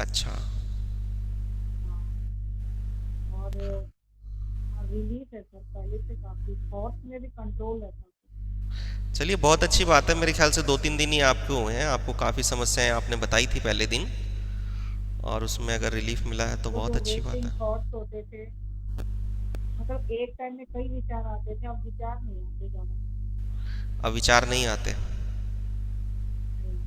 अच्छा, है सर, पहले से काफी थॉट्स में भी कंट्रोल है सर। चलिए बहुत अच्छी बात है। मेरे ख्याल से 2-3 दिन ही आपको हुए हैं, आपको काफ़ी समस्याएं आपने बताई थी पहले दिन, और उसमें अगर रिलीफ मिला है तो वो बहुत जो अच्छी बात रेसिंग है। थॉट्स होते थे, मतलब एक टाइम में कई विचार आते थे, अब विचार नहीं आते ज्यादा। अब विचार नहीं आते। नहीं।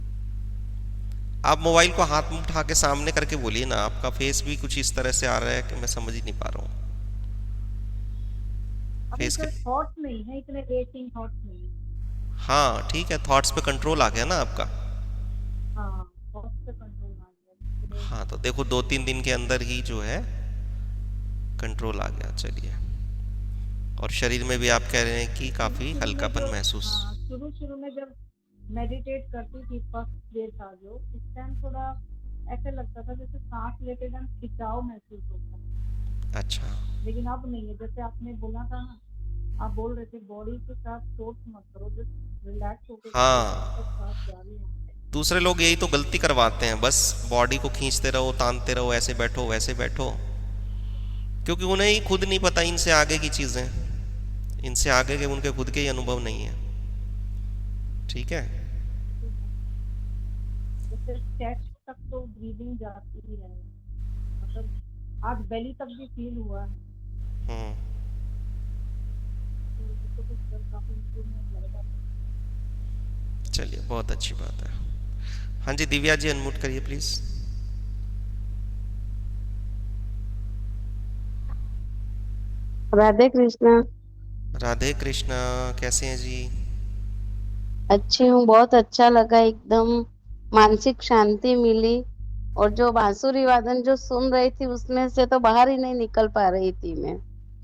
आप मोबाइल को हाथ में उठा के सामने करके बोलिए ना, आपका फेस भी कुछ इस तरह से आ रहा है कि मैं समझ ही नहीं पा रहा हूँ। अभी फेस के सर थॉट्स नहीं है, इतने रेसिंग थॉट्स नहीं है। हाँ ठीक है, थॉट्स पे कंट्रोल आ गया ना आपका। हाँ, थॉट्स पे कंट्रोल आ गया। हाँ तो देखो 2-3 दिन के अंदर ही जो है कंट्रोल आ गया। चलिए, और शरीर में भी आप कह रहे हैं कि शुरू काफी शुरू में हल्कापन जो, महसूस। हाँ शुरू शुरू में जब मेडिटेट करती थी, फर्स्ट डे था जो, उस टाइम थोड़ा ऐसे लगता था जैसे सांस लेते टाइम खिंचाव महसूस होता है, अच्छा। लेकिन अब नहीं है। जैसे आपने बोला था ना, आप बोल रहे थे बॉडी के साथ सोच मत करो, जस्ट रिलैक्स होके करो, जहाँ हाँ, तक सांस जा रही है वहाँ तक। दूसरे लोग यही तो गलती करवाते हैं, बस बॉडी को खींचते रहो, तानते रहो, ऐसे बैठो वैसे बैठो, क्योंकि उन्हें ही खुद नहीं पता इनसे आगे की चीजें, इनसे आगे के उनके खुद के ही अनुभव नहीं है। ठीक है। जैसे चेस्ट तक तो ब्रीदिंग जाती ही है, मतलब आज बेली तक भी फील हुआ है, हम्म। तो कुछ काफी इम्प्रूवमेंट लग रहा है। चलिए बहुत अच्छी बात है। हाँ जी दिव्या जी, अनम्यूट करिए प्लीज। राधे कृष्णा। राधे कृष्णा, कैसे हैं जी? अच्छी हूँ, बहुत अच्छा लगा एकदम, मानसिक शांति मिली। और जो बांसुरी वादन जो सुन रही थी उसमें से तो बाहर ही नहीं निकल पा रही थी मैं।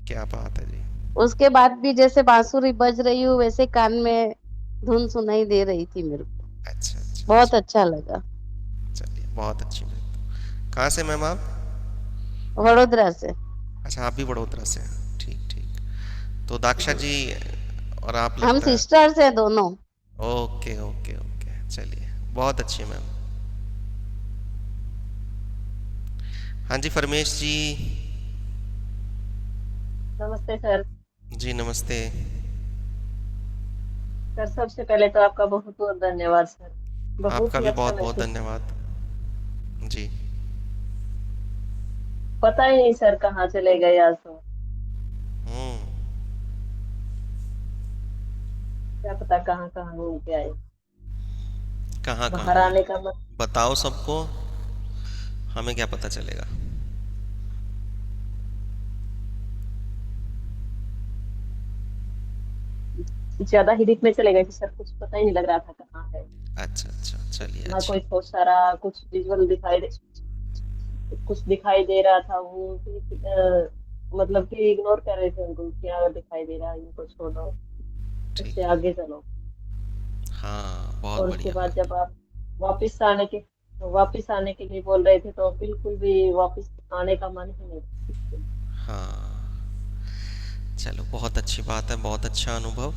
क्या बात है जी। उसके बाद भी जैसे बांसुरी बज रही हूँ वैसे कान में धुन सुनाई दे रही थी मेरे को। अच्छा अच्छा बहुत अच्छा। अच्छा लगा। चलिए बहुत अच्छी बात। कहाँ से मैम आप? वडोदरा से। अच्छा, आप भी वडोदरा से हैं। ठीक ठीक। तो दाक्षा जी और आप हम लगता है। सिस्टर्स हैं दोनों। ओके ओके ओके, चलिए बहुत अच्छी मैम। हाँ जी परमेश जी। नमस्ते सर। जी नमस्ते। सर सबसे पहले तो आपका बहुत बहुत धन्यवाद सर, बहुत आपका ही भी अच्छा बहुत बहुत महसूस। धन्यवाद जी। पता ही नहीं सर कहाँ चले गए आज तो, हम्म। क्या पता कहाँ कहाँ घूम के आए। कहाँ कहाँ बाहर घूम? आने का मन। बताओ सबको, हमें क्या पता चलेगा। ज्यादा ही डीप में चले गए थे सर, कुछ पता ही नहीं लग रहा था कहाँ है। अच्छा अच्छा, चलिए ना अच्छी। कोई सोच रहा, कुछ विजुअल दिखाई दे, कुछ दिखाई दे रहा था वो मतलब कि इग्नोर कर रहे थे उनको, क्या दिखाई दे रहा है इनको छोड़ो, ठीक उससे है। आगे चलो। हाँ बहुत और उसके बढ़िया बाद बात। जब आप वापिस आने के लिए बोल रहे थे तो बिल्कुल भी वापिस आने का मन ही नहीं था। हाँ चलो बहुत अच्छी बात है, बहुत अच्छा अनुभव।